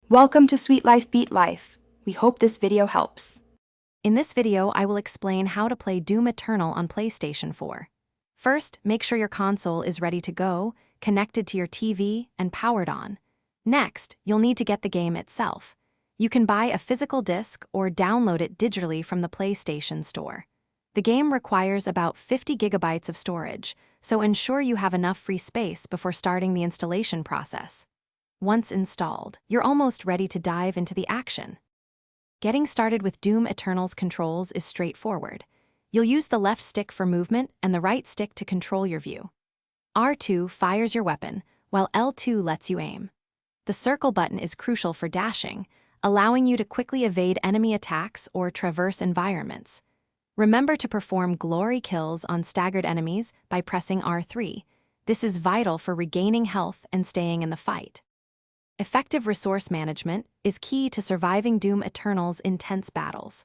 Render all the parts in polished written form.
Welcome to Sweet Life Beat Life. We hope this video helps. In this video, I will explain how to play Doom Eternal on PlayStation 4. First, make sure your console is ready to go, connected to your TV, and powered on. Next, you'll need to get the game itself. You can buy a physical disc or download it digitally from the PlayStation Store. The game requires about 50 gigabytes of storage, so ensure you have enough free space before starting the installation process. Once installed, you're almost ready to dive into the action. Getting started with Doom Eternal's controls is straightforward. You'll use the left stick for movement and the right stick to control your view. R2 fires your weapon, while L2 lets you aim. The circle button is crucial for dashing, allowing you to quickly evade enemy attacks or traverse environments. Remember to perform glory kills on staggered enemies by pressing R3. This is vital for regaining health and staying in the fight. Effective resource management is key to surviving Doom Eternal's intense battles.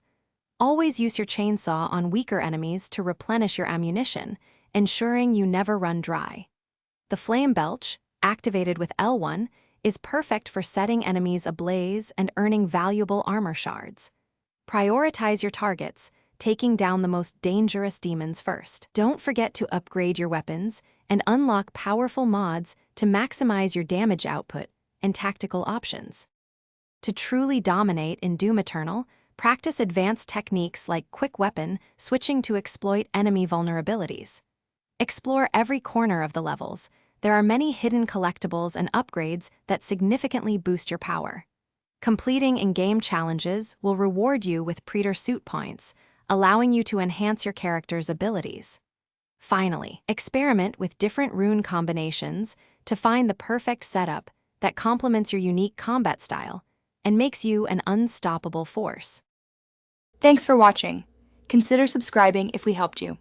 Always use your chainsaw on weaker enemies to replenish your ammunition, ensuring you never run dry. The Flame Belch, activated with L1, is perfect for setting enemies ablaze and earning valuable armor shards. Prioritize your targets, taking down the most dangerous demons first. Don't forget to upgrade your weapons and unlock powerful mods to maximize your damage output and tactical options. To truly dominate in Doom Eternal, practice advanced techniques like quick weapon switching to exploit enemy vulnerabilities. Explore every corner of the levels. There are many hidden collectibles and upgrades that significantly boost your power. Completing in-game challenges will reward you with Predator suit points, allowing you to enhance your character's abilities. Finally, experiment with different rune combinations to find the perfect setup that complements your unique combat style and makes you an unstoppable force. Thanks for watching. Consider subscribing if we helped you.